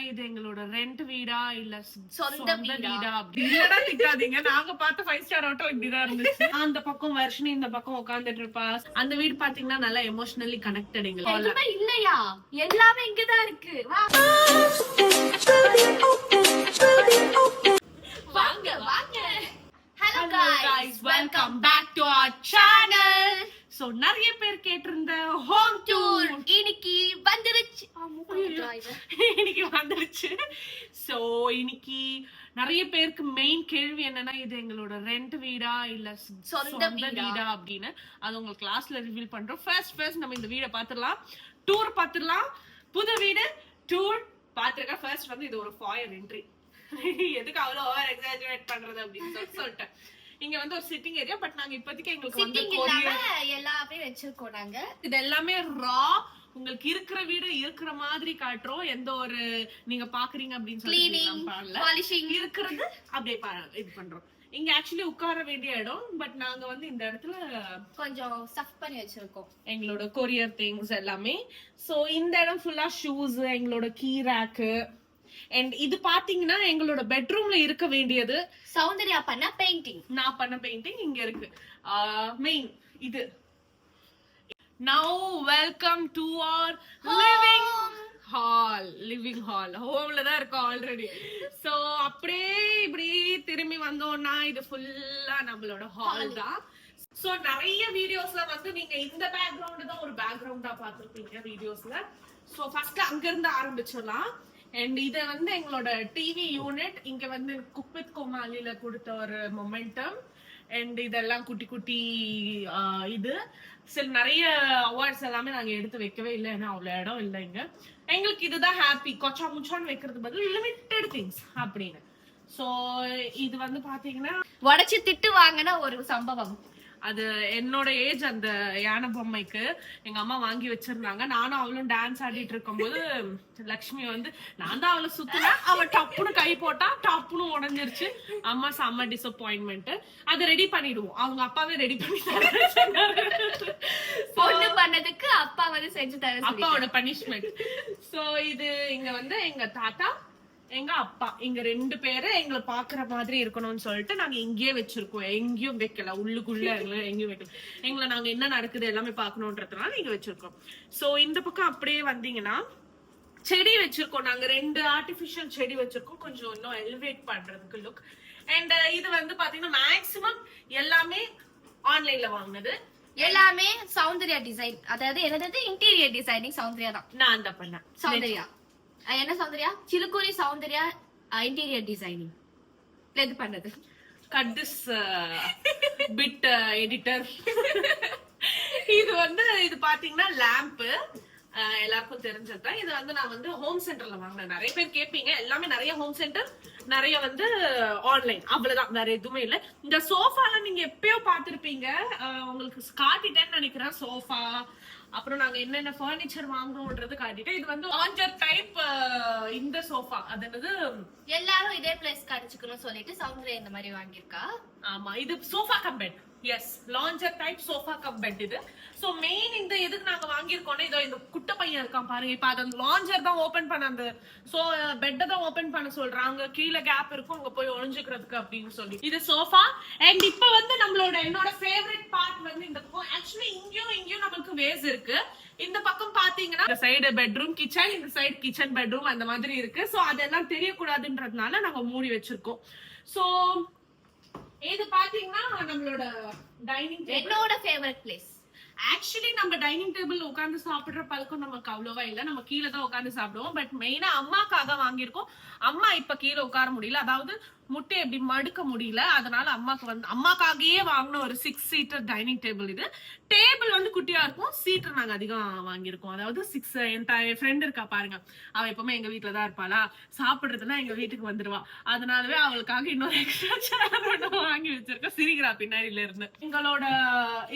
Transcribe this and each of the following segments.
இது எங்களோட ரெண்ட் வீடா இல்ல சொந்த வீடா அப்படின்னா திட்டாதீங்க. நாங்க பார்த்த 5 ஸ்டார் ஹோட்டல் இப்படிதான் இருந்துச்சு. அந்த பக்கம் வர்ஷினி இந்த பக்கம் உட்காந்துட்டு இருப்பா. அந்த வீடு பாத்தீங்கன்னா நல்லா எமோஷனலி கனெக்டட். எங்களுக்கு இல்லையா, எல்லாமே இங்கதான் இருக்கு. வாங்க வாங்க. Hello guys, welcome back to our channel. So நிறைய பேர் கேட்டிருந்த ஹோம் டூர் இன்னைக்கு வந்துருச்சு. இன்னைக்கு வந்துருச்சு. சோ இன்னைக்கு நிறைய பேருக்கு மெயின் கேள்வி என்னன்னா, இது எங்களோட ரெண்ட் வீடா இல்ல சொந்த வீடா அப்படின்னு. அது உங்களுக்கு கிளாஸ்ல ரிவீல் பண்றோம். ஃபர்ஸ்ட் நம்ம இந்த வீடை பாத்துடலாம், டூர் பாத்துடலாம். புது வீடு டூர் பாத்துருக்க. ஃபர்ஸ்ட் வந்து இது ஒரு ஃபாயர் என்ட்ரி. எதுக்கு அவ்வளவு ஓவர் எக்ஸாஜரேட் பண்றது அப்படின்னு சொல்லிட்டேன். இங்க வந்து ஒரு சிட்டிங் ஏரியா, பட் நாங்க இப்போதைக்கு எங்களுக்கு வந்து எல்லாமே வச்சிருக்கோம். நாங்க இது எல்லாமே ரா, உங்களுக்கு இருக்கிற வீடு இருக்கிற மாதிரி காட்டுறோம். எந்த ஒரு நீங்க பாக்குறீங்க அப்படின்னு சொல்லி இருக்கிறது அப்படியே இது பண்றோம். இங்க ஆக்சுவலி உட்கார வேண்டிய இடம், பட் நாங்க வந்து இந்த இடத்துல கொஞ்சம் ஸ்டஃப் பண்ணி வச்சிருக்கோம் எங்களோட கொரியர் திங்ஸ் எல்லாமே. சோ இந்த இடம் ஃபுல்லா ஷூஸ், எங்களோட கீ ரேக்கு. அண்ட் இது பாத்தீங்கன்னா எங்களோட பெட்ரூம்ல இருக்க வேண்டியது சௌந்தர்யா பண்ண பெயிண்டிங். நான் பண்ண பெயிண்டிங் இங்க இருக்கு. மெயின் இது. Now welcome to our living hall. ஹோம்ல தான் இருக்கோம் ஆல்ரெடி. சோ அப்படியே இப்படி திரும்பி வந்தோம்னா இது ஃபுல்லா நம்மளோட ஹால் தான். சோ நிறைய வீடியோஸ்ல வந்து நீங்க இந்த பேக்ரவுண்ட் தான் ஒரு பேக்ரவுண்டா பாத்துருப்பீங்க வீடியோஸ்ல. சோ ஃபர்ஸ்ட் அங்க இருந்து ஆரம்பிச்சிடலாம். அண்ட் இத வந்து எங்களோட டிவி யூனிட், இங்க வந்து குக் வித் கோமாளில கொடுத்த ஒரு மொமெண்டம். அண்ட் இதெல்லாம் குட்டி குட்டி இது சில நிறைய அவார்ட்ஸ் எல்லாமே நாங்க எடுத்து வைக்கவே இல்லை, ஏன்னா அவ்வளவு இடம் இல்லை இங்க. எங்களுக்கு இதுதான் ஹாப்பி. கொச்சா முச்சான்னு வைக்கிறது பதில் லிமிட்டட் திங்ஸ் அப்படின்னு. சோ இது வந்து பாத்தீங்கன்னா உடைச்சு திட்டு வாங்கின ஒரு சம்பவம். அது என்னோட ஏஜ். அந்த யானை பொம்மைக்கு எங்க அம்மா வாங்கி வச்சிருந்தாங்க. நானும் அவளும் டான்ஸ் ஆடிட்டு இருக்கும் போது லட்சுமி வந்து, நான் தான் அவளை சுத்தினேன், அவ டப்புன்னு கை போட்டா, டப்புன்னு உடஞ்சிருச்சு. அம்மா செம்ம டிசப்பாயின்மெண்ட். அதை ரெடி பண்ணிடுவோம், அவங்க அப்பாவே ரெடி பண்ணி பொண்ணு பண்ணதுக்கு அப்பா வந்து செஞ்சு தர, அப்பாவோட பனிஷ்மெண்ட். சோ இது இங்க வந்து எங்க தாத்தா எங்க அப்பா இங்க 2 பேரு எங்களை பாக்குற மாதிரி இருக்கணும்னு சொல்லிட்டு நாங்க இங்கேயே வச்சிருக்கோம். எங்கேயும் வைக்கல, உள்ளுக்குள்ள எங்கேயும் வைக்கல. எங்களை நாங்க என்ன நடக்குது எல்லாமே பாக்கணும்ன்றதுனால இங்க வச்சிருக்கோம். சோ இந்த பக்கம் அப்படியே வந்தீங்கன்னா செடி வச்சிருக்கோம். நாங்க 2 ஆர்டிபிஷியல் செடி வச்சிருக்கோம், கொஞ்சம் இன்னும் எலிவேட் பண்றதுக்கு லுக். அண்ட் இது வந்து பாத்தீங்கன்னா மேக்சிமம் எல்லாமே ஆன்லைன்ல வாங்கினது. எல்லாமே சௌந்தர்யா டிசைன், அதாவது என்னது இன்டீரியர் டிசைனிங் சௌந்தர்யா தான். நான் தான் பண்ணேன். சௌந்தர்யா என்ன சௌந்தர்யா? சிலுக்குரி சௌந்தர்யா இன்டீரியர் டிசைனிங் எது பண்ணது? Cut this bit editor. இது வந்து இது பாத்தீங்கன்னா லேம்ப், எல்லாருக்கும் தெரிஞ்சதுதான். இது வந்து நான் வந்து ஹோம் சென்டர்ல வாங்கினேன். நிறைய பேர் கேட்பீங்க, எல்லாமே நிறைய ஹோம் சென்டர், நிறைய வந்து ஆன்லைன், அவ்வளவுதான், வேற எதுவுமே இல்ல. இந்த சோஃபால நீங்க எப்பயோ பாத்திருப்பீங்க, உங்களுக்கு காட்டிட்டேன்னு நினைக்கிறேன். சோஃபா அப்புறம் நாங்க என்னென்ன பர்னிச்சர் வாங்குறோம்ன்றது காட்டிட்டேன். இது வந்து லாஞ்சர் டைப் இந்த சோஃபா. அது என்னது, எல்லாரும் இதே பிளேஸ் கிடைச்சுக்கணும் சொல்லிட்டு சௌந்தர்யா இந்த மாதிரி வாங்கியிருக்கா. ஆமா, இது sofa cum bed. Yes, lounger type sofa cum bed இது. சோ மெயின் இந்த எதுக்கு நாங்க வாங்கியிருக்கோம்னா, இதோ இந்த குட்ட பையன் இருக்கான் பாருங்க. இப்ப அது லாஞ்சர் தான் ஓபன் பண்ண, அந்த பெட்டை தான் ஓபன் பண்ண சொல்றாங்க. கீழே கேப் இருக்கும், அங்க போய் ஒளிஞ்சுக்கிறதுக்கு அப்படின்னு சொல்லி இது சோஃபா. அண்ட் இப்ப வந்து நம்மளோட என்னோட ஃபேவரட் பார்ட் வந்து இந்த பக்கம். ஆக்சுவலி இங்கேயும் நமக்கு வேஸ் இருக்கு. இந்த பக்கம் பாத்தீங்கன்னா இந்த சைடு பெட்ரூம் கிச்சன், இந்த சைடு கிச்சன் பெட்ரூம் அந்த மாதிரி இருக்கு. சோ அதெல்லாம் தெரியக்கூடாதுன்றதுனால நாங்க மூடி வச்சிருக்கோம். சோ இது பாத்தீங்கன்னா நம்மளோட டைனிங் டேபிள், என்னோட ஃபேவரட் பிளேஸ். ஆக்சுவலி நம்ம டைனிங் டேபிள் உட்காந்து சாப்பிடுற பழக்கம் நமக்கு அவ்வளவா இல்ல. நம்ம கீழே தான் உட்காந்து சாப்பிடுவோம். பட் மெயினா அம்மாக்காக வாங்கியிருக்கோம். அம்மா இப்ப கீழே உட்கார முடியல, அதாவது முட்டை எப்படி மடுக்க முடியல, அதனால அம்மாக்காகவே வாங்கின ஒரு 6 சீட்டர் டைனிங் டேபிள். இது டேபிள் வந்து குட்டியா இருக்கும், சீட்டர் நாங்க அதிகம் வாங்கியிருக்கோம். அதாவது 6. என் ஃப்ரெண்ட் இருக்கா பாருங்க, அவ எப்பவுமே எங்க வீட்டுலதான் இருப்பாளா, சாப்பிடுறதுன்னா எங்க வீட்டுக்கு வந்துருவா. அதனாலவே அவளுக்காக இன்னொரு எக்ஸ்ட்ரா வாங்கி வச்சிருக்கோம். சிரிக்கிறா பின்னாடில இருந்து. எங்களோட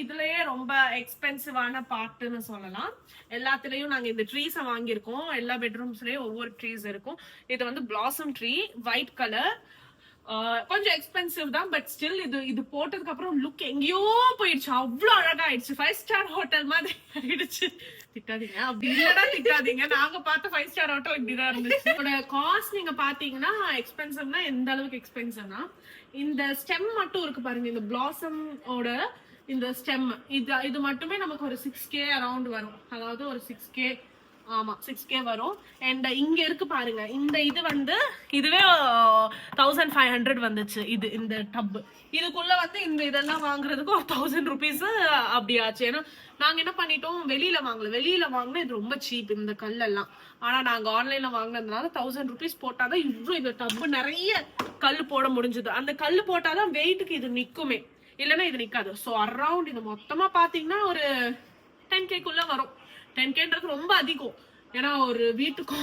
இதுலயே ரொம்ப எக்ஸ்பென்சிவான பார்ட்னு சொல்லலாம். எல்லாத்துலயும் நாங்க இந்த ட்ரீஸ வாங்கியிருக்கோம். எல்லா பெட்ரூம்ஸ்லயும் ஒவ்வொரு ட்ரீஸ் இருக்கும். இது வந்து பிளாசம் ட்ரீ, ஒயிட் கலர். கொஞ்சம் எக்ஸ்பென்சிவ் தான், பட் ஸ்டில் இது போட்டதுக்கு அப்புறம் லுக் எங்கேயோ போயிடுச்சு. அவ்வளவு அழகா ஆயிடுச்சு, 5 ஸ்டார் ஹோட்டல் மாதிரி ஆயிடுச்சு. திட்டாதீங்க, அப்படி இல்லடா திட்டாதீங்க. நாங்க பார்த்த 5 ஸ்டார் ஹோட்டல் இப்படிதான் இருந்துச்சு. இதோட காஸ்ட் நீங்க பாத்தீங்கன்னா எக்ஸ்பென்சிவ்னா எந்த அளவுக்கு எக்ஸ்பென்சிவ்னா, இந்த ஸ்டெம் மட்டும் இருக்கு பாருங்க, இந்த பிளாசம் ஓட இந்த ஸ்டெம் இது மட்டுமே நமக்கு ஒரு 6K அரௌண்ட் வரும். அதாவது ஒரு 6K, ஆமா 6K வரும். அண்ட் இங்க இருக்கு பாருங்க, இந்த இது வந்து இதுவே 1500 வந்துச்சு. இது இந்த டப் இதுக்குள்ள வந்து இந்த இதெல்லாம் வாங்குறதுக்கு ஒரு 1000 ருபீஸ் அப்படி ஆச்சு. ஏன்னா நாங்க என்ன பண்ணிட்டோம், வெளியில வாங்கினா இது ரொம்ப சீப் இந்த கல்லெல்லாம். ஆனா நாங்க ஆன்லைன்ல வாங்கினதுனால 1000 ருபீஸ் போட்டாதான் இவ்வளவு இந்த டப்பு நிறைய கல் போட முடிஞ்சது. அந்த கல் போட்டாதான் வெயிட்டுக்கு இது நிக்குமே, இல்லைன்னா இது நிக்காது. ஸோ அரௌண்ட் இது மொத்தமா பாத்தீங்கன்னா ஒரு 10K வரும். 10Kன்றது ரொம்ப அதிகம். ஏன்னா ஒரு வீட்டுக்கு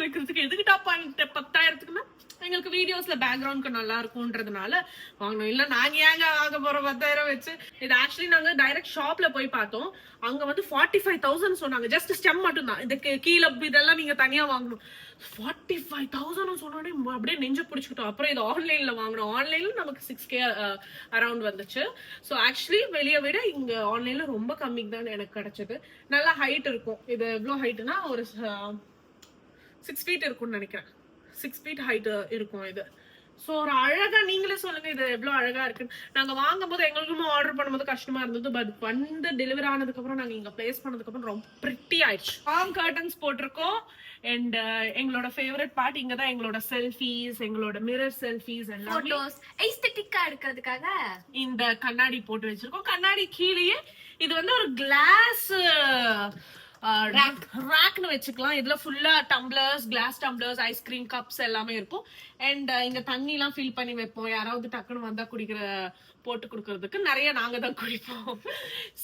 இருக்கிறதுக்கு எதுக்கிட்டா 10,000க்குன்னா எங்களுக்கு வீடியோஸ்ல பேக்ரவுண்ட்க்கு நல்லா இருக்கும்ன்றதுனால வாங்கணும். இல்ல நாங்க ஏங்க ஆக போற 10,000 வச்சு. இது ஆக்சுவலி நாங்க டைரக்ட் ஷாப்ல போய் பார்த்தோம். அங்க வந்து 45,000 சொன்னாங்க. ஜஸ்ட் ஸ்டெம் மட்டும் தான். இதுக்கு கீழே இதெல்லாம் நீங்க தனியா வாங்கணும். 45,000 சொன்னோடனே அப்படியே நெஞ்சு பிடிச்சிக்கிட்டோம். அப்புறம் இது ஆன்லைன்ல வாங்கணும். ஆன்லைன்ல நமக்கு 6K அரௌண்ட் வந்துச்சு. ஸோ ஆக்சுவலி வெளியே விட இங்க ஆன்லைன்ல ரொம்ப கம்மி தான் எனக்கு கிடைச்சது. நல்லா ஹைட் இருக்கும். இது எவ்வளவு ஹைட்னா ஒரு 6 feet இருக்கும்னு நினைக்கிறேன். 6 feet ஹைட் இருக்கும் இது. ஸோ ஒரு அழகா நீங்களே சொல்லுங்க இது எவ்வளவு அழகா இருக்கு. நாங்க வாங்கும் போது எங்களுக்குமே ஆர்டர் பண்ணும்போது கஷ்டமா இருந்தது. பட் வந்து டெலிவரி ஆனதுக்கு அப்புறம் நாங்க இங்க பிளேஸ் பண்ணதுக்கு அப்புறம் ரொம்ப பிரிட்டி ஆயிடுச்சு. பாம் கர்டன்ஸ் போட்டிருக்கோம். அண்ட் எங்களோட ஃபேவரட் பார்ட் இங்க தான் எங்களோட செல்ஃபீஸ், எங்களோட மிரர் செல்ஃபீஸ் எல்லாம் போட்டோஸ் எஸ்தெட்டிக்கா எடுக்கிறதுக்காக இந்த கண்ணாடி போட்டு வச்சிருக்கோம். கண்ணாடி கீழேயே இது வந்து ஒரு கிளாஸ் ரேக்னு வச்சுக்கலாம். இதுல ஃபுல்லா tumblers, glass tumblers, ice cream cups எல்லாமே இருக்கும். அண்ட் இங்க தண்ணி எல்லாம் ஃபில் பண்ணி வைப்போம். யாராவது டக்குன்னு வந்தா போட்டு குடுக்கறதுக்கு நிறைய நாங்க தான் குடிப்போம்.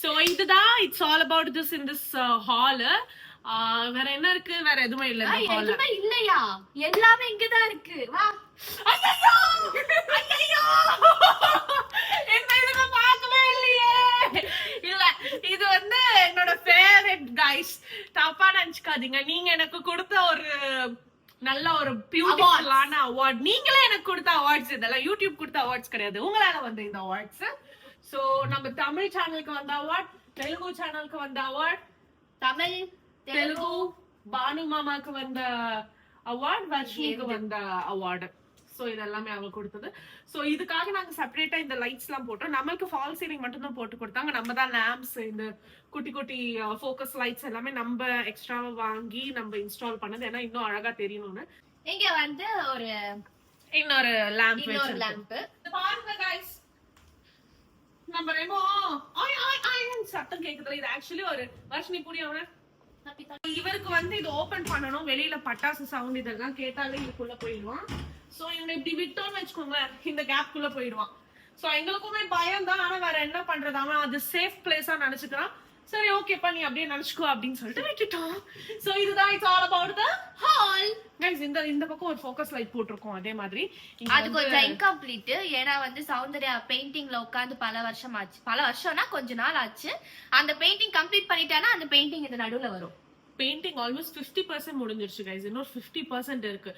சோ இதுதான் it's all about this in this hall. வேற என்ன இருக்கு? வேற எதுவுமே இல்ல. எதுவுமே இல்லையா? எல்லாமே இங்கதான் இருக்கு. வா. ஐயோ ஐயோ என்ன இத பார்க்கவே இல்லையே. இல்ல இது வந்து என்னோட ஃபேவரட் கைஸ். தப்பா நினைச்சுக்காதீங்க. நீங்க எனக்கு கொடுத்த ஒரு நல்ல ஒரு பியூட்டிஃபுல்லான அவார்ட். நீங்களே எனக்கு கொடுத்த அவார்ட்ஸ். இதெல்லாம் யூடியூப் கொடுத்த அவார்ட்ஸ் கிடையாது, உங்களால வந்து இந்த அவார்ட்ஸ். சோ நம்ம தமிழ் சேனலுக்கு வந்த அவார்ட், தெலுங்கு சேனலுக்கு வந்த அவார்ட், தமிழ் தெலுங்கு பானு மாமாக்கு வந்த அவார்ட், வர்ஷினிக்கு வந்த அவார்டு. சோ இதெல்லாமே அவங்க கொடுத்தது. சோ இதுக்காக நாங்க செப்பரேட்டா இந்த லைட்ஸ் எல்லாம் போட்டோம். நம்மளுக்கு ஃபால் சீலிங் மட்டும் தான் போட்டு கொடுத்தாங்க. நம்ம தான் லேம்ப்ஸ், இந்த குட்டி குட்டி ஃபோக்கஸ் லைட்ஸ் எல்லாமே நம்ம எக்ஸ்ட்ராவா வாங்கி நம்ம இன்ஸ்டால் பண்ணது. ஏன்னா இன்னும் அழகா தெரியணும்னு. இங்க வந்து ஒரு இன்னொரு லேம்ப் பாருங்க गाइस. நம்ம ரெமோ சத்தம் கேக்குதுல. இது ஆக்சுவலி ஒரு வர்ஷினி புரியாம இவருக்கு வந்து இது ஓபன் பண்ணணும். வெளியில பட்டாசு சவுண்ட் இதெல்லாம் கேட்டாலே இதுக்குள்ள போயிடுவான். சோ இவனை இப்படி விட்டோம்னு வச்சுக்கோங்களேன், இந்த கேப் குள்ள போயிடுவான். சோ எங்களுக்குமே பயம் தான். ஆனா வேற என்ன பண்றது, அவன் அது சேஃப் பிளேஸா நினைச்சுக்கிறான். சரி ஓகேப்பா நீ அப்படியே நினைச்சுக்கோ அப்படின்னு சொல்லிட்டு விட்டுட்டோம். சோ இதுதான் it's all about the hall. Guys இந்த பக்கம் ஒரு ஃபோக்கஸ் லைட் போட்டுருக்கோம். அதே மாதிரி அது கொஞ்சம் இன்கம்ப்ளீட். ஏன்னா வந்து சௌந்தர்யா பெயிண்டிங்ல உட்கார்ந்து பல வருஷம் ஆச்சு. பல வருஷம்னா கொஞ்ச நாள் ஆச்சு. அந்த பெயிண்டிங் கம்ப்ளீட் பண்ணிட்டானா அந்த பெயிண்டிங் இந்த நடுவுல வரும். பெயிண்டிங் ஆல்மோஸ்ட் 50% முடிஞ்சிருச்சு गाइस. இன்னொரு 50% இருக்கு.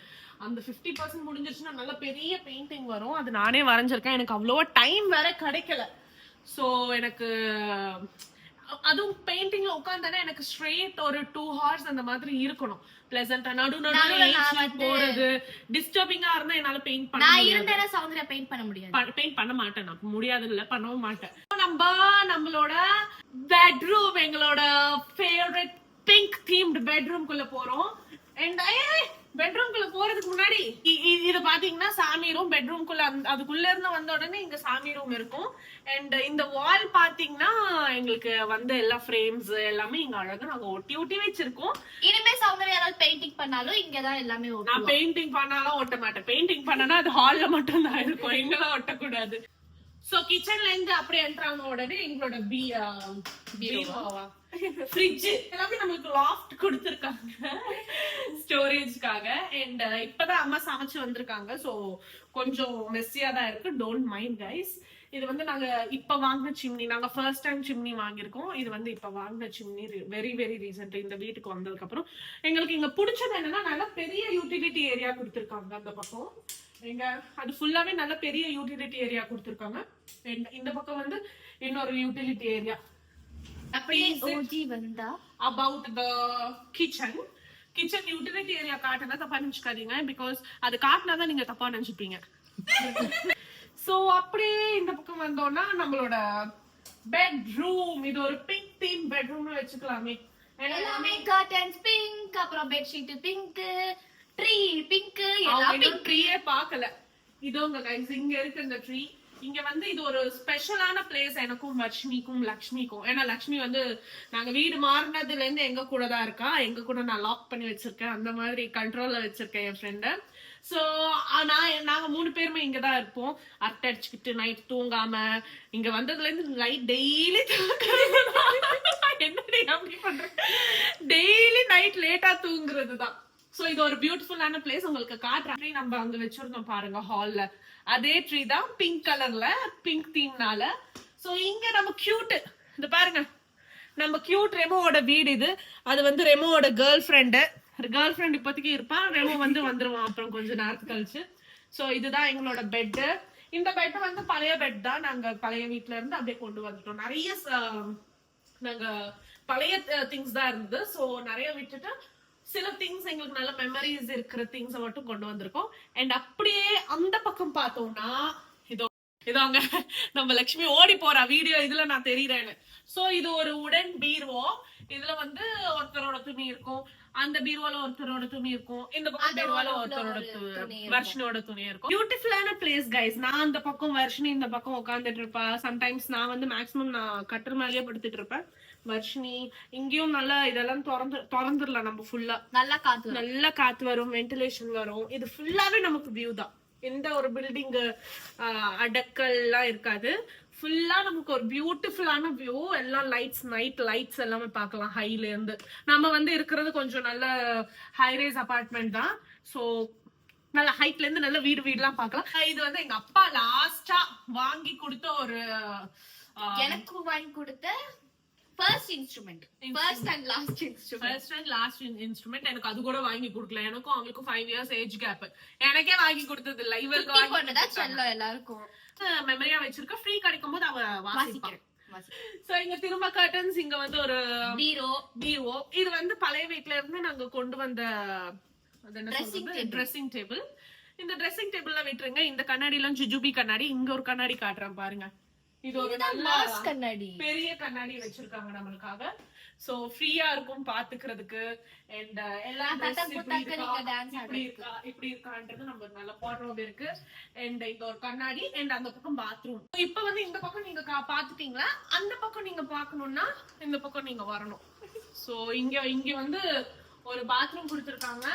அந்த 50% முடிஞ்சிருச்சுன்னா நல்ல பெரிய பெயிண்டிங் வரும். அது நானே வரைஞ்சிருக்கேன். எனக்கு அவ்வளவா டைம் வேற கிடைக்கல. சோ எனக்கு அதுவும் பெயிண்டிங்ல உட்கார்ந்தானே எனக்கு ஸ்ட்ரெயிட் ஒரு 2 hours அந்த மாதிரி இருக்கணும். பிளசன்ட்டா நடுவுல போறது டிஸ்டர்பிங்கா இருந்தா என்னால பெயிண்ட் பண்ண நான் இருந்தேனா சௌந்தர்யா பெயிண்ட் பண்ண முடியாது. பெயிண்ட் பண்ண மாட்டேன். நான் முடியாது இல்ல, பண்ணவும் மாட்டேன். நம்மளோட பெட்ரூம், எங்களோட ஃபேவரட் பிங்க் தீம்டு பெட்ரூம் குள்ள போறோம். அண்ட் பெட்ரூம் குள்ள போறதுக்கு முன்னாடி இது பாத்தீங்கன்னா சாமி ரூம். பெட்ரூம் குள்ள அதுக்குள்ள இருந்து வந்த உடனே இங்க சாமி ரூம் இருக்கும். அண்ட் இந்த வால் பாத்தீங்கன்னா எங்களுக்கு வந்து எல்லா ஃப்ரேம்ஸ் எல்லாமே இங்க அழகா நாங்க ஒட்டி வச்சிருக்கோம். இனிமே சௌந்தர்யா ஏதாவது பெயிண்டிங் பண்ணாலும் இங்கதான் எல்லாமே ஓடும். நான் பெயிண்டிங் பண்ணாலும் ஒட்ட மாட்டேன். பெயிண்டிங் பண்ணனா அது ஹால்ல மட்டும் தான் இருக்கும், எங்கெல்லாம் ஒட்டக்கூடாது. சோ கிச்சன்ல இருந்து அப்படியே என்டர் ஆன உடனே எங்களோட ஃப்ரிட்ஜ் எல்லாமே நம்மளுக்கு லாஃப்ட் கொடுத்திருக்காங்க ஸ்டோரேஜ்க்காக. அண்ட் இப்பதான் அம்மா சமைச்சு வந்திருக்காங்க. சோ கொஞ்சம் மெஸ்ஸியா தான் இருக்கு. Don't mind guys. இது வந்து நாங்க இப்ப வாங்கின சிம்னி. நாங்க ஃபர்ஸ்ட் டைம் சிம்னி வாங்கியிருக்கோம். இது வந்து இப்ப வாங்கின சிம்னி. Very very recent. இந்த வீட்டுக்கு வந்ததுக்கு அப்புறம் எங்களுக்கு இங்க பிடிச்சது என்னன்னா நல்ல பெரிய யூட்டிலிட்டி ஏரியா கொடுத்திருக்காங்க. அந்த பக்கம் எங்க அது ஃபுல்லாவே நல்ல பெரிய யூட்டிலிட்டி ஏரியா கொடுத்திருக்காங்க. இந்த பக்கம் வந்து இன்னொரு யூட்டிலிட்டி ஏரியா. அப்படியே ஓஜி வந்தா about the kitchen utility area காட்டுனா தப்பா நினைச்சுக்காதீங்க, பிகாஸ் அது காட்டினாதான் நீங்க தப்பா நினைச்சுப்பீங்க. சோ அப்படியே இந்த பக்கம் வந்தோம்னா நம்மளோட பெட்ரூம். இது ஒரு பிங்க் தீம் பெட்ரூம்னு வச்சுக்கலாமே. எல்லாமே கர்டன்ஸ் பிங்க், அப்புறம் பெட்ஷீட் பிங்க், ட்ரீ பிங்க், எல்லாம் பிங்க். ட்ரீயே பார்க்கல. இதோங்க கைஸ், இங்க இருக்கு இந்த ட்ரீ. இங்க வந்து இது ஒரு ஸ்பெஷலான பிளேஸ் எனக்கும் வர்ஷினிக்கும் லக்ஷ்மிக்கும். ஏன்னா லக்ஷ்மி வந்து நாங்க வீடு மாறினதுல இருந்து எங்க கூட தான் இருக்கா. எங்க கூட நான் லாக் பண்ணி வச்சிருக்கேன், அந்த மாதிரி கண்ட்ரோல்ல வச்சிருக்கேன் என் ஃப்ரெண்ட. சோ நாங்க 3 பேருமே இங்கதான் இருப்போம். அரட்டை அடிச்சுக்கிட்டு நைட் தூங்காம. இங்க வந்ததுல இருந்து நைட் டெய்லி என்னடி அப்படி பண்ற, டெய்லி நைட் லேட்டா தூங்குறதுதான். சோ இது ஒரு பியூட்டிஃபுல்லான பிளேஸ், உங்களுக்கு காட்டுறேன். நம்ம அங்க வச்சிருந்தோம் பாருங்க ஹால்ல, அதே ட்ரீ தான், பிங்க் கலர்ல, பிங்க் தீம்னால. சோ இங்க நம்ம கியூட், இந்த பாருங்க நம்ம கியூட் ரெமோவோட வீடு இது. அது வந்து ரெமோவோட கேர்ள் ஃப்ரெண்ட் இப்போதைக்கு இருப்பான். ரெமோ வந்து வந்துருவான் அப்புறம் கொஞ்ச நேரத்துக்கு கழிச்சு. சோ இதுதான் எங்களோட பெட். இந்த பெட் வந்து பழைய பெட் தான், நாங்க பழைய வீட்டுல இருந்து அப்படியே கொண்டு வந்துட்டோம். நிறைய நாங்க பழைய திங்ஸ் தான் இருந்தது. சோ நிறைய விட்டுட்டு சில திங்ஸ் எங்களுக்கு நல்ல மெமரிஸ் இருக்கிற திங்ஸ் மட்டும் கொண்டு வந்திருக்கோம். அண்ட் அப்படியே அந்த பக்கம் பார்த்தோம்னா இதோங்க நம்ம லட்சுமி ஓடி போறா வீடியோ இதுல நான் தெரியறேன்னு. சோ இது ஒரு உடன் பீர்வோ. இதுல வந்து ஒருத்தரோட துணி இருக்கும், அந்த பீர்வால ஒருத்தரோட துணி இருக்கும், இந்த பக்கம் பீர்வால ஒருத்தரோட வர்ஷினியோட துணி இருக்கும். பியூட்டிஃபுல்லான பிளேஸ் கைஸ். நான் அந்த பக்கம் வர்ஷினி இந்த பக்கம் உட்காந்துட்டு இருப்பா. சம்டைம்ஸ் நான் வந்து மேக்ஸிமம் நான் கட்டர் மேலேயே படுத்துட்டு இருப்பேன். வர்ஷினி இங்கேயும் நல்லா இதெல்லாம் திறந்துடலாம் நம்ம ஃபுல்லா. நல்லா காத்து வரும், வென்டிலேஷன் வரும். இது ஃபுல்லாவே நமக்கு வியூ தான். எந்த ஒரு பில்டிங் அடக்கல் எல்லாம் இருக்காது. ஃபுல்லா நமக்கு ஒரு பியூட்டிஃபுல்லான வியூ. எல்லாம் லைட்ஸ், நைட் லைட்ஸ் எல்லாமே பார்க்கலாம் ஹைல இருந்து. நம்ம வந்து இருக்கிறது கொஞ்சம் நல்ல ஹைரேஸ் அபார்ட்மெண்ட் தான். சோ நல்ல ஹைட்ல இருந்து நல்ல வீடுலாம் பார்க்கலாம். இது வந்து எங்க அப்பா லாஸ்டா வாங்கி கொடுத்த ஒரு எனக்கு வாங்கி கொடுத்த first instrument, first and last instrument. எனக்கு அது கூட வாங்கி கொடுக்கல. எனக்கும் அவங்களுக்கும் 5 years ஏஜ் கேப். எனக்கே வாங்கி கொடுத்தது இல்ல. இவருக்கு வாங்கி செல்லம் எல்லாருக்கும் மெமரியா வச்சிருக்க. ஃப்ரீ கிடைக்கும் போது அவ வாசிப்பாங்க. சோ இங்க திரும்ப கர்டன்ஸ், இங்க வந்து ஒரு பீரோ. இது வந்து பழைய வீட்ல இருந்து நாங்க கொண்டு வந்த ட்ரெஸ்ஸிங் டேபிள். இந்த ட்ரெஸ்ஸிங் டேபிள்ல விட்டுருங்க. இந்த கண்ணாடி எல்லாம் ஜுஜுபி கண்ணாடி. இங்க ஒரு கண்ணாடி காட்டுறேன் பாருங்க. இது ஒரு நல்ல கண்ணாடி, பெரிய கண்ணாடி வச்சிருக்காங்க நம்மளுக்காக. சோ ஃப்ரீயா இருக்கும் பாத்துக்கிறதுக்கு. அண்ட் எல்லாம் இப்படி இருக்கான்றது நம்ம நல்ல வார்ட்ரோப் இருக்கு. அண்ட் இந்த ஒரு கண்ணாடி. அண்ட் அந்த பக்கம் பாத்ரூம். இப்ப வந்து இந்த பக்கம் நீங்க பாத்துட்டீங்களா, அந்த பக்கம் நீங்க பாக்கணும்னா இந்த பக்கம் நீங்க வரணும். சோ இங்க வந்து ஒரு பாத்ரூம் கொடுத்திருக்காங்க.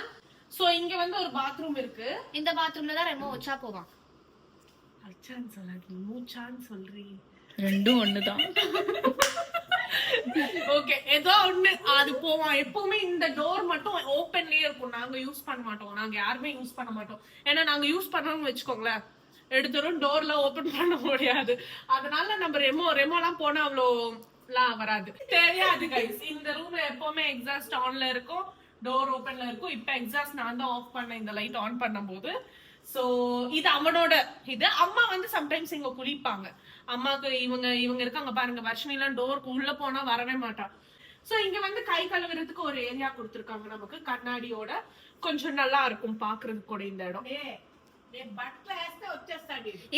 சோ இங்க வந்து ஒரு பாத்ரூம் இருக்கு. இந்த பாத்ரூம்ல தான் ரெமோ வச்சா போவான். அச்சான்னு சொல்லாதீங்க, மூச்சான்னு சொல்றீங்க. ரெண்டும் ஒண்ணுதான். ஓகே, ஏதோ ஒண்ணு அது போவோம். எப்பவுமே இந்த டோர் மட்டும் ஓபன்லயே இருக்கும். நாங்க யூஸ் பண்ண மாட்டோம். நாங்க யாருமே யூஸ் பண்ண மாட்டோம். ஏன்னா நாங்க யூஸ் பண்ணோம்னு வச்சுக்கோங்களேன், எடுத்துரும் டோர்ல ஓபன் பண்ண முடியாது. அதனால நம்ம ரெமோலாம் போனா அவ்வளோ வராது, தெரியாது கைஸ். இந்த ரூம்ல எப்பவுமே எக்ஸாஸ்ட் ஆன்ல இருக்கும், டோர் ஓபன்ல இருக்கும். இப்ப எக்ஸாஸ்ட் நான் தான் ஆஃப் பண்ணேன் இந்த லைட் ஆன் பண்ணும்போது. சோ இது அவனோட இது. அம்மா வந்து சம்டைம்ஸ் இங்க குளிப்பாங்க. அம்மாக்கு இவங்க இருக்காங்க பாருங்க, வர்ஷினி எல்லாம் டோருக்கு உள்ள போனா வரவே மாட்டான். சோ இங்க வந்து கை கழுவுறதுக்கு ஒரு ஏரியா கொடுத்திருக்காங்க நமக்கு, கண்ணாடியோட. கொஞ்சம் நல்லா இருக்கும் பாக்குறதுக்கு கூட இந்த இடம்.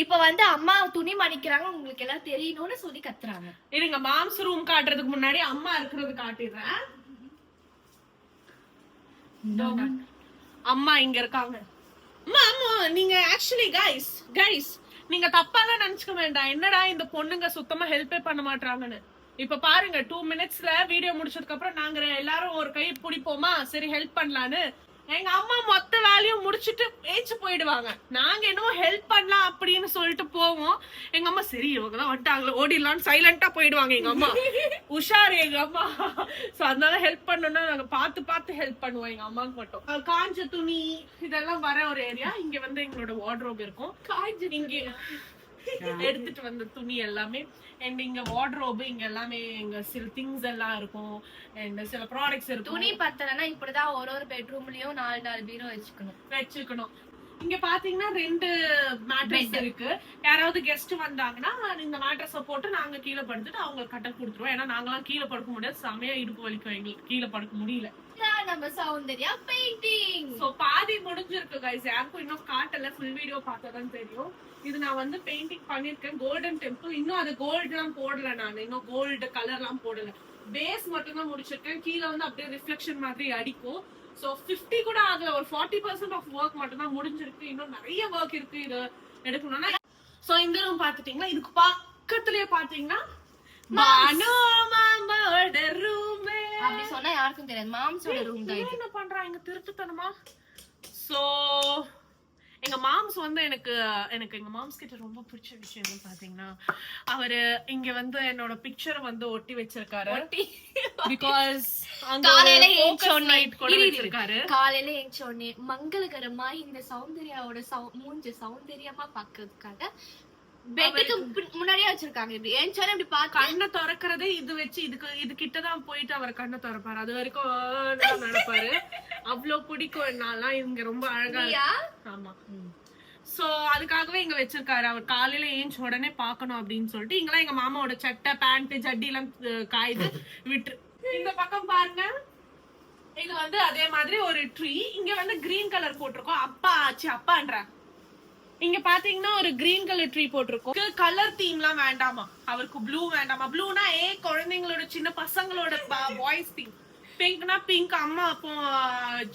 இப்ப வந்து அம்மா துணி மடிக்கிறாங்க, உங்களுக்கு எல்லாம் தெரியணும்னு சொல்லி கத்துறாங்க. இருங்க, மாம்ஸ் ரூம் காட்டுறதுக்கு முன்னாடி அம்மா இருக்கிறது காட்டிடுறேன். அம்மா இங்க இருக்காங்க. அம்மா நீங்க ஆக்சுவலி கைஸ் நீங்க தப்பாலாம் நினைச்சுக்க வேண்டாம். என்னடா இந்த பொண்ணுங்க சுத்தமா ஹெல்ப்பே பண்ண மாட்டாங்கன்னு. இப்ப பாருங்க, 2 minutesல வீடியோ முடிச்சதுக்கு அப்புறம் நாங்க எல்லாரும் ஒரு கை பிடிப்போமா, சரி ஹெல்ப் பண்ணலான்னு. எங்க அம்மா மொத்த வேலையும் முடிச்சுட்டு ஏச்சு போயிடுவாங்க. நாங்க என்னவோ ஹெல்ப் பண்ணலாம் அப்படின்னு சொல்லிட்டு போவோம். எங்க அம்மா சரி இவங்கதான் வந்துட்டாங்களே ஓடிடலான்னு சைலண்டா போயிடுவாங்க. எங்க அம்மா உஷாரு எங்க அம்மா. சோ அதனால ஹெல்ப் பண்ணணும்னா நாங்க பார்த்து ஹெல்ப் பண்ணுவோம் எங்க அம்மாவுக்கு மட்டும். காஞ்ச துணி இதெல்லாம் வர ஒரு ஏரியா. இங்க வந்து எங்களோட வார்ட்ரோப் இருக்கும். இங்க எடுத்துட்டு வந்த துணி எல்லாமே. அண்ட் இங்க வார்ட்ரோப், இங்க எல்லாமே இங்க சில திங்ஸ் எல்லாம் இருக்கும். அண்ட் சில ப்ராடக்ட்ஸ் இருக்கும். துணி பத்தலன்னா இப்படிதான் ஒரு பெட்ரூம்லயும் 4 பீரோ வச்சுக்கணும். இங்க பாத்தீங்கன்னா 2 மேட்ரஸ் இருக்கு. யாராவது கெஸ்ட் வந்தாங்கன்னா இந்த மேட்ரஸ போட்டு நாங்க கீழே படுத்துட்டு அவங்க கட்ட கொடுத்துருவோம். ஏன்னா நாங்களாம் கீழே படுக்க முடியாது, செமையா இடுப்பு வலிக்கும் எங்களுக்கு கீழே படுக்க முடியல. நம்ம சௌந்தர்யா பெயிண்டிங். சோ பாதி முடிஞ்சிருக்கு கைஸ், யாருக்கும் இன்னும் காட்டல, ஃபுல் வீடியோ பார்த்தாதான் தெரியும். இது நான் வந்து பெயிண்டிங் பண்ணிருக்கேன், கோல்டன் டெம்பிள். இன்னும் அது கோல்டு எல்லாம் போடல, நான் இன்னும் கோல்டு கலர் எல்லாம் போடல, பேஸ் மட்டும் தான் முடிச்சிருக்கேன். கீழே வந்து அப்படியே ரிஃப்ளெக்ஷன் மாதிரி அடிக்கும். சோ 50 கூட ஆகல, ஒரு 40% ஆஃப் ஒர்க் மட்டும் தான் முடிஞ்சிருக்கு. இன்னும் நிறைய ஒர்க் இருக்கு இது எடுக்கணும்னா. சோ இந்த ரூம் பாத்துட்டீங்கன்னா இதுக்கு பக்கத்துலயே பாத்தீங்கன்னா பானு மாமாவோட ரூம். அப்படி சொன்னா யாருக்கும் தெரியாது, மாம்ஸோட ரூம் தான் இது. என்ன பண்றாங்க திருட்டுத்தனமா? சோ எங்க மாம்ஸ் வந்து எனக்கு எங்க மாம்ஸ் கிட்ட ரொம்ப பிடிச்ச விஷயம் என்ன பாத்தீங்கன்னா, அவரு இங்க வந்து என்னோட பிக்சர் வந்து ஒட்டி வச்சிருக்காரு. பிகாஸ் காலையில ஏஞ்சோனே கூட வச்சிருக்காரு. காலையில ஏஞ்சோனே மங்களகரமா இந்த சௌந்தர்யாவோட மூஞ்ச சௌந்தர்யமா பாக்குறதுக்காக பெட்டுக்கு முன்னாடியே வச்சிருக்காங்க. இப்படி ஏஞ்சோனே இப்படி பார்த்து கண்ணை திறக்கிறதே இது வச்சு, இது கிட்டதான் போயிட்டு அவர் கண்ணை திறப்பாரு. அது வரைக்கும் நடப்பாரு. அவ்வளவு பிடிக்கும் என்னாலாம். இவங்க ரொம்ப அழகா. ஆமா. சோ அதுக்காகவே இங்க வச்சிருக்காரு. அவர் காலையில ஏஞ்ச உடனே பாக்கணும் அப்படின்னு சொல்லிட்டு இங்கெல்லாம் எங்க மாமாவோட சட்டை பேண்ட் ஜட்டி எல்லாம் காயுது விட்டு. இந்த பக்கம் பாருங்க, இது வந்து அதே மாதிரி ஒரு ட்ரீ. இங்க வந்து கிரீன் கலர் போட்டிருக்கோம். அப்பா ஆச்சு அப்பான்ற. இங்க பாத்தீங்கன்னா ஒரு கிரீன் கலர் ட்ரீ போட்டிருக்கோம். கலர் தீம் எல்லாம் வேண்டாமா அவருக்கு, ப்ளூ வேண்டாமா. ப்ளூனா குழந்தைங்களோட சின்ன பசங்களோட பாய்ஸ் தீம், பிங்க்னா பிங்க் அம்மா அப்போ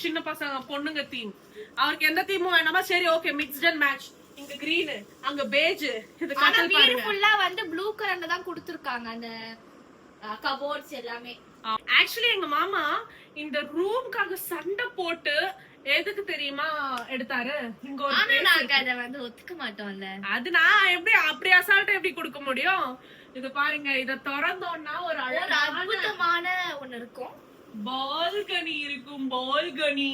சின்ன பசங்க பொண்ணுங்க தீம். அவருக்கு எந்த தீமும் வேண்டாமா. சரி ஓகே, மிக்ஸ்ட் அண்ட் மேட்ச். இங்க கிரீன், அங்க பேஜ். இது கட்டல் பாருங்க, ஃபுல்லா வந்து ப்ளூ கலர்ல தான் கொடுத்திருக்காங்க அந்த கபோர்ட்ஸ் எல்லாமே. ஆக்சுவலி எங்க மாமா இந்த ரூம்காக சண்டை போட்டு எதுக்கு தெரியுமா எடுத்தாரு. இங்க ஒரு அத வந்து ஒத்துக்க மாட்டோம்ல. அது நான் எப்படி அப்படி அசால்ட்டா எப்படி கொடுக்க முடியும்? இது பாருங்க, இத திறந்தோம்னா ஒரு அற்புதமான ஒண்ணு இருக்கும். பால்கனி இருக்கும். பால்கனி,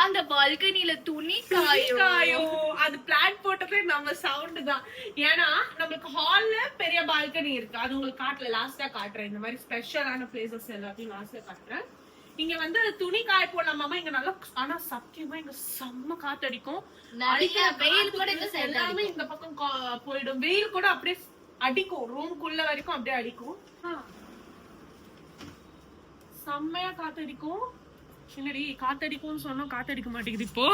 அந்த பால்கனில துணி காயும். அது பிளான் போட்டதே நம்ம சவுண்ட் தான். ஏன்னா நம்மளுக்கு ஹால்ல பெரிய பால்கனி இருக்கு, அது உங்களுக்கு காட்டல, லாஸ்டா காட்டுறேன். இந்த மாதிரி ஸ்பெஷலான பிளேசஸ் எல்லாத்தையும் லாஸ்டா காட்டுறேன். இங்க வந்து துணி காய போடலாமா இங்க நல்லா. ஆனா சத்தியமா இங்க செம்ம காத்தடிக்கும். வெயில் கூட எல்லாமே இந்த பக்கம் போயிடும். வெயில் கூட அப்படியே அடிக்கும், ரூம்குள்ள வரைக்கும் அப்படியே அடிக்கும். செம்மையா காத்தடிக்கும். என்னடி காத்தடிக்கும்னு சொன்னோம், காத்தடிக்க மாட்டேங்குது இப்போ.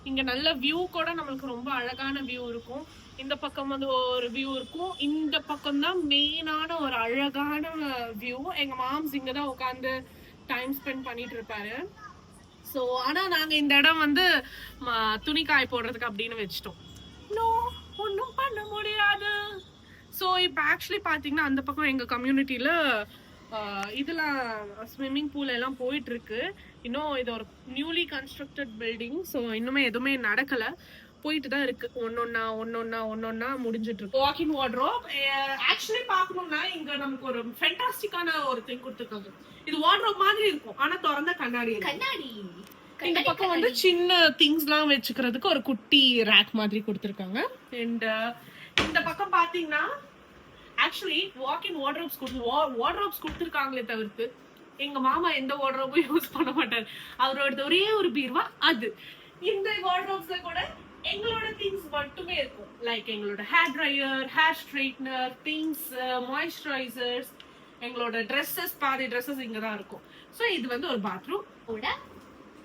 இங்க நல்ல வியூ கூட நம்மளுக்கு ரொம்ப அழகான வியூ இருக்கும். இந்த பக்கம் வந்து ஒரு வியூ இருக்கும், இந்த பக்கம் தான் மெயினான ஒரு அழகான வியூ. எங்க மாம்ஸ் இங்கதான் உட்காந்து டைம் ஸ்பெண்ட் பண்ணிட்டு இருப்பாரு. சோ ஆனா நாங்க இந்த இடம் வந்து துணி காய போடுறதுக்கு அப்படின்னு வச்சிட்டோம். ஒன்னும் பண்ண முடியாது. சோ இப்ப ஆக்சுவலி பாத்தீங்கன்னா அந்த பக்கம் எங்க கம்யூனிட்டியில இதெல்லாம் ஸ்விம்மிங் பூல் எல்லாம் போயிட்டு இருக்கு. இன்னும் இது ஒரு நியூலி கன்ஸ்ட்ரக்டட் பில்டிங். ஸோ இன்னுமே எதுவுமே நடக்கல, போயிட்டு தான் இருக்கு. ஒன்னொன்னா முடிஞ்சிட்டு இருக்கு. வாக்கிங் வார்ட்ரோப் ஆக்சுவலி பாக்கணும்னா இங்க நமக்கு ஒரு ஃபென்டாஸ்டிக்கான ஒரு திங் கொடுத்துருக்காங்க. இது வார்ட்ரோப் மாதிரி இருக்கும், ஆனா திறந்த கண்ணாடி. இந்த பக்கம் வந்து சின்ன திங்ஸ் எல்லாம் வச்சுக்கிறதுக்கு ஒரு குட்டி ரேக் மாதிரி கொடுத்துருக்காங்க. அண்ட் இந்த பக்கம் பாத்தீங்கன்னா ஆக்சுவலி வாக்கிங் வார்ட்ரோப்ஸ் கொடுத்துருக்காங்களே தவிர்த்து எங்க மாமா எந்த வார்ட்ரோபும் யூஸ் பண்ண மாட்டாரு. அவரோட ஒரே ஒரு பீர்வா அது. இந்த வார்ட்ரோப்ஸ்ல கூட எங்களோட திங்ஸ் மட்டுமே இருக்கும். லைக் எங்களோட hair dryer, hair straightener, things, moisturisers, எங்களோட ட்ரெஸ்ஸஸ், பாதி ட்ரெஸ்ஸஸ் இங்கதான் இருக்கும். சோ இது வந்து ஒரு பாத்ரூம்.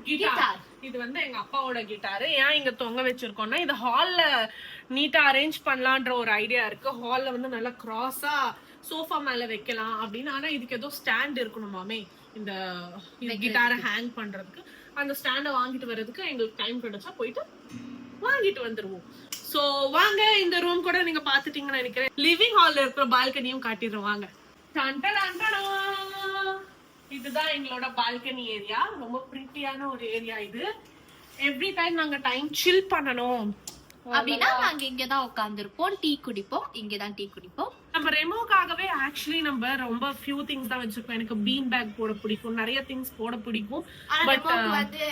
கிட்டார், இது வந்து எங்க அப்பாவோட கிட்டாரு. ஏன் இங்க தொங்க வச்சிருக்கோம்னா இது ஹால்ல நீட்டா அரேஞ்ச் பண்ணலான்ற ஒரு ஐடியா இருக்கு. ஹால்ல வந்து நல்லா கிராஸா சோஃபா மேல வைக்கலாம் அப்படின்னு. ஆனா இதுக்கு ஏதோ ஸ்டாண்ட் இருக்கணுமாமே இந்த கிட்டாரை ஹேங் பண்றதுக்கு. அந்த ஸ்டாண்டை வாங்கிட்டு வர்றதுக்கு எங்களுக்கு டைம் கிடைச்சா போயிட்டு வாங்கிட்டு வந்துருவோம். சோ வாங்க, இந்த ரூம் கூட நீங்க பாத்துட்டீங்கன்னு நினைக்கிறேன். லிவிங் ஹால்ல இருக்கிற பால்கனியும் காட்டிடுவாங்க. இதுதான் எங்களோட பால்கனி ஏரியா. ரொம்ப பிரிட்டியான ஒரு ஏரியா இது. எவ்ரி டைம் நாங்க டைம் சில் பண்ணணும் அப்படின்னா நாங்க இங்கதான் உட்கார்ந்துருப்போம், டீ குடிப்போம். இங்கதான் டீ குடிப்போம். நம்ம ரெமோக்காகவே ஆக்சுவலி நம்ம ரொம்ப ஃபியூ திங்ஸ் தான் வச்சிருக்கோம். எனக்கு பீன் பேக் போட பிடிக்கும், நிறைய திங்ஸ் போட பிடிக்கும். பட் வந்து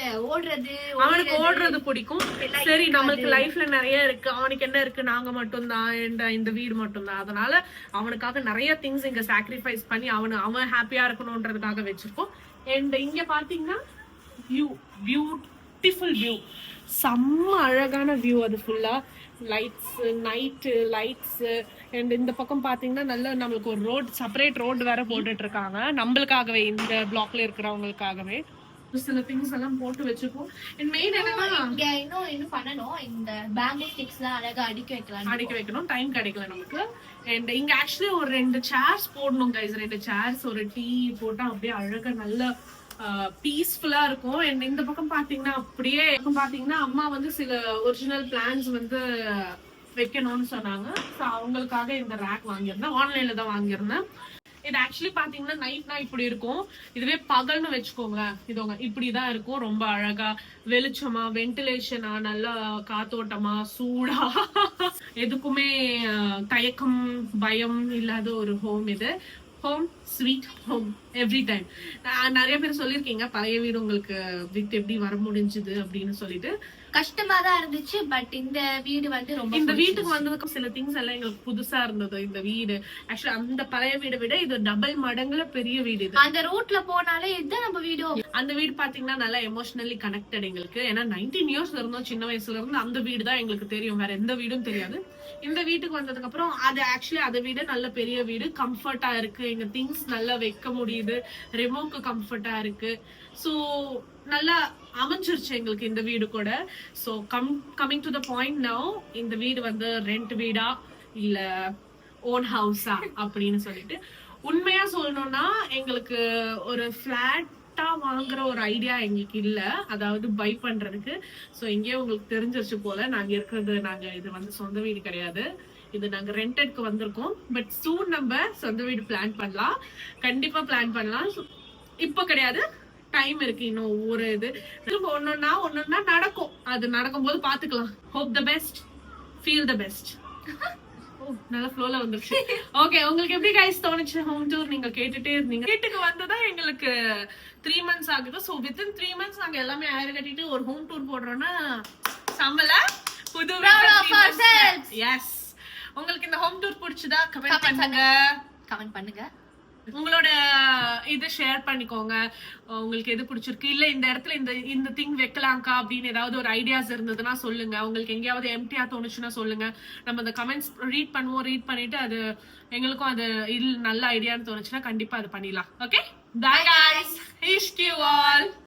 அவனுக்கு ஓடுறது பிடிக்கும். சரி நம்மளுக்கு லைஃப்ல நிறைய இருக்கு, அவனுக்கு என்ன இருக்கு, நாங்க மட்டும் தான், இந்த வீடு மட்டும் தான். அதனால அவனுக்காக நிறைய திங்ஸ் இங்க சாக்ரிஃபைஸ் பண்ணி அவன் ஹாப்பியா இருக்கணும்ன்றதுக்காக வச்சிருக்கோம். அண்ட் இங்க பாத்தீங்கன்னா வியூ பியூட்டிஃபுல் வியூ, செம்ம அழகான வியூ. அது ஃபுல்லா லைட்ஸ், நைட்டு லைட்ஸ். அண்ட் இந்த பக்கம் பாத்தீங்கன்னா நல்ல நம்மளுக்கு ஒரு ரோட், செப்பரேட் ரோடு வேற போட்டுட்டு இருக்காங்க நம்மளுக்காகவே, இந்த பிளாக்ல இருக்கிறவங்களுக்காகவே. சில திங்ஸ் எல்லாம் போட்டு வச்சுப்போம். அண்ட் மெயின் என்னன்னா இங்க இன்னும் பண்ணணும், இந்த பேம்பு ஸ்டிக்ஸ் எல்லாம் அழகா அடுக்கி வைக்கணும். டைம் கிடைக்கல நமக்கு. அண்ட் இங்க ஆக்சுவலி ஒரு 2 சேர்ஸ் போடணும் கைஸ். 2 சேர்ஸ், ஒரு டீ போட்டா அப்படியே அழகா நல்ல பீஸ்ஃபுல்லா இருக்கும். அண்ட் இந்த பக்கம் பாத்தீங்கன்னா அப்படியே பாத்தீங்கன்னா அம்மா வந்து சில ஒரிஜினல் பிளான்ஸ் வந்து வைக்கணும்னு சொன்னாங்க. ஸோ அவங்களுக்காக இந்த ரேக் வாங்கியிருந்தேன், ஆன்லைன்ல தான் வாங்கியிருந்தேன். இது ஆக்சுவலி பாத்தீங்கன்னா நைட்னா இப்படி இருக்கும், இதுவே பகல்னு வச்சுக்கோங்களேன் இதுவங்க இப்படிதான் இருக்கும். ரொம்ப அழகா வெளிச்சமா, வென்டிலேஷனா, நல்லா காத்தோட்டமா, சூடா, எதுக்குமே தயக்கம் பயம் இல்லாத ஒரு ஹோம் இது. Home sweet home every time. நிறைய பேர் சொல்லியிருக்கீங்க பழைய வீடு உங்களுக்கு விட்டு எப்படி வர முடிஞ்சுது அப்படின்னு சொல்லிட்டு. கஷ்டமா தான் இருந்துச்சு, பட் இந்த வீடு வந்து ரொம்ப, இந்த வீட்டுக்கு வந்ததுக்கு சில திங்ஸ் எல்லாம் எங்களுக்கு புதுசா இருந்தது. இந்த வீடு ஆக்சுவலி அந்த பழைய வீடை விட இது டபுள் மடங்குல பெரிய வீடு. இது அந்த ரூட்ல போனாலே இதுதான் நம்ம வீடு. அந்த வீடு பாத்தீங்கன்னா நல்லா எமோஷனலி கனெக்டட் எங்களுக்கு. ஏன்னா 19 இயர்ஸ்ல இருந்தோம், சின்ன வயசுல இருந்து அந்த வீடு தான் எங்களுக்கு தெரியும், வேற எந்த வீடும் தெரியாது. இந்த வீட்டுக்கு வந்ததுக்கு அப்புறம் அது ஆக்சுவலி அதை விட நல்ல பெரிய வீடு, கம்ஃபர்ட்டா இருக்கு. எங்க திங்ஸ் நல்லா வைக்க முடியுது, ரிமோக்கு கம்ஃபர்ட்டா இருக்கு. ஸோ நல்லா அமைஞ்சிருச்சு எங்களுக்கு இந்த வீடு கூட. So coming to the point now, இந்த வீடு வந்து ரெண்ட் வீடா இல்ல ஓன் ஹவுஸா அப்படின்னு சொல்லிட்டு, உண்மையா சொல்லணும்னா எங்களுக்கு ஒரு பிளாட்டா வாங்குற ஒரு ஐடியா எங்களுக்கு இல்ல, அதாவது பை பண்றதுக்கு. ஸோ இங்கேயே உங்களுக்கு தெரிஞ்சிருச்சு போல, நாங்க இருக்கிறது, இது வந்து சொந்த வீடு கிடையாது, இது நாங்க ரெண்டட்க்கு வந்திருக்கோம். பட் சூன் நம்ம சொந்த வீடு பிளான் பண்ணலாம், கண்டிப்பா பிளான் பண்ணலாம். இப்ப கிடையாது, டைம் இருக்கு இன்னும். ஒவ்வொரு இது திரும்ப ஒன்னொன்னா நடக்கும், அது நடக்கும் போது பாத்துக்கலாம். Hope the best, feel the best. நல்ல ஃப்ளோல வந்துருச்சு. ஓகே, உங்களுக்கு எப்படி கைஸ் தோணுச்சு ஹோம் டூர்? நீங்க கேட்டுட்டே இருந்தீங்க. வீட்டுக்கு வந்ததா எங்களுக்கு 3 months ஆகுது. ஸோ வித்தின் 3 months நாங்க எல்லாமே ஆயிரம் கட்டிட்டு ஒரு ஹோம் டூர் போடுறோம்னா சம்மல புது. எஸ், உங்களுக்கு இந்த ஹோம் டூர் பிடிச்சதா? கமெண்ட் பண்ணுங்க. உங்களோட இது ஷேர் பண்ணிக்கோங்க, உங்களுக்கு எது பிடிச்சிருக்கு, இல்ல இந்த இடத்துல இந்த திங் வைக்கலாம்க்கா அப்படின்னு ஏதாவது ஒரு ஐடியாஸ் இருந்ததுன்னா சொல்லுங்க. உங்களுக்கு எங்கேயாவது எம்டியா தோணுச்சுன்னா சொல்லுங்க, நம்ம அந்த கமெண்ட்ஸ் ரீட் பண்ணுவோம். ரீட் பண்ணிட்டு அது எங்களுக்கும் அது நல்ல ஐடியான்னு தோணுச்சுன்னா கண்டிப்பா அது பண்ணிடலாம். Okay, by guys, Ishq you all.